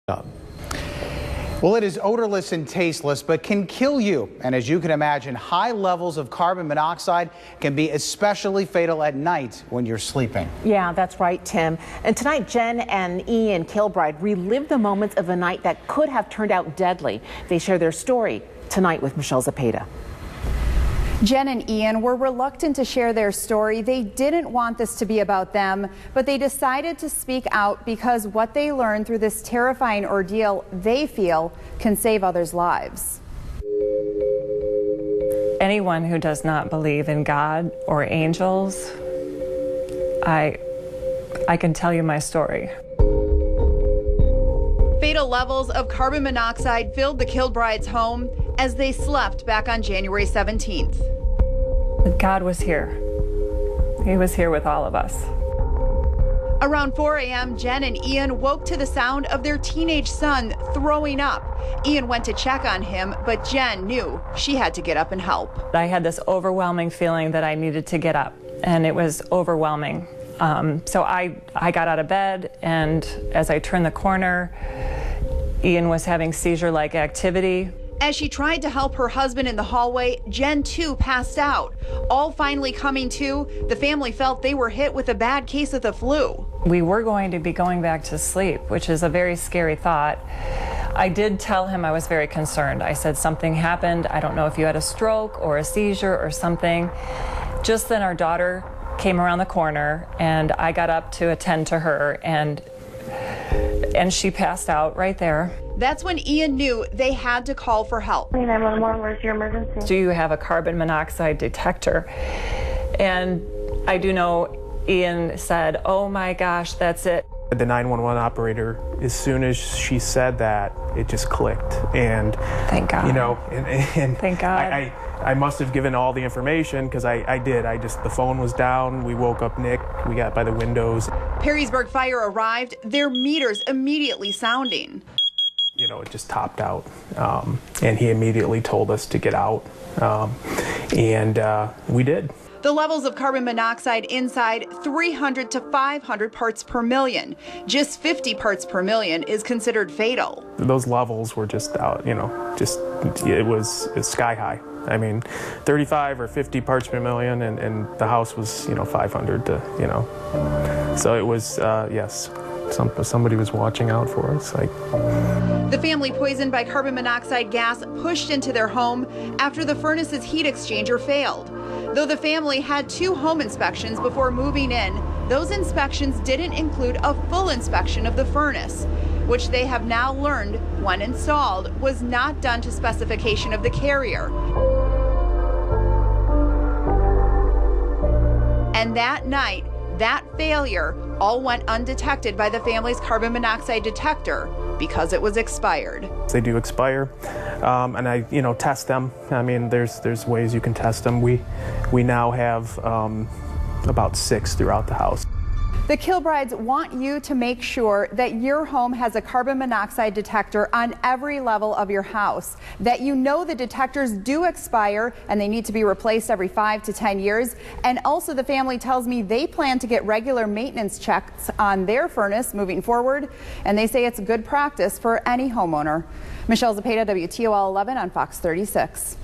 Well, it is odorless and tasteless, but can kill you. And as you can imagine, high levels of carbon monoxide can be especially fatal at night when you're sleeping. Yeah, that's right, Tim. And tonight, Jen and Ian Kilbride relive the moments of a night that could have turned out deadly. They share their story tonight with Michelle Zepeda. Jen and Ian were reluctant to share their story. They didn't want this to be about them, but they decided to speak out because what they learned through this terrifying ordeal, they feel, can save others' lives. Anyone who does not believe in God or angels, I can tell you my story. Fatal levels of carbon monoxide filled the Kilbride's home as they slept back on January 17th. God was here. He was here with all of us. Around 4 a.m., Jen and Ian woke to the sound of their teenage son throwing up. Ian went to check on him, but Jen knew she had to get up and help. I had this overwhelming feeling that I needed to get up, and it was overwhelming. So I got out of bed, and as I turned the corner, Ian was having seizure-like activity. As she tried to help her husband in the hallway, Jen too passed out. All finally coming to, the family felt they were hit with a bad case of the flu. We were going to be going back to sleep, which is a very scary thought. I did tell him I was very concerned. I said, something happened. I don't know if you had a stroke or a seizure or something. Just then our daughter came around the corner, and I got up to attend to her, and she passed out right there. That's when Ian knew they had to call for help. 911, where's your emergency? Do you have a carbon monoxide detector? And I do know Ian said, oh my gosh, that's it. The 911 operator, as soon as she said that, it just clicked. And thank God. You know, and thank God. I must have given all the information because I did. The phone was down. We woke up Nick. We got by the windows. Perrysburg Fire arrived, their meters immediately sounding. You know, it just topped out. And he immediately told us to get out. And we did. The levels of carbon monoxide inside 300 to 500 parts per million. Just 50 parts per million is considered fatal. Those levels were just out, you know, it was sky high. I mean, 35 or 50 parts per million, and the house was, 500 to, So it was, yes, somebody was watching out for us. The family, poisoned by carbon monoxide gas, pushed into their home after the furnace's heat exchanger failed. Though the family had 2 home inspections before moving in, those inspections didn't include a full inspection of the furnace, which they have now learned, when installed, was not done to specification of the carrier. And that night, that failure all went undetected by the family's carbon monoxide detector because it was expired. They do expire, and I, test them. I mean, there's ways you can test them. We now have about 6 throughout the house. The Kilbrides want you to make sure that your home has a carbon monoxide detector on every level of your house, that you know the detectors do expire and they need to be replaced every 5 to 10 years. And also the family tells me they plan to get regular maintenance checks on their furnace moving forward, and they say it's good practice for any homeowner. Michelle Zepeda, WTOL 11 on Fox 36.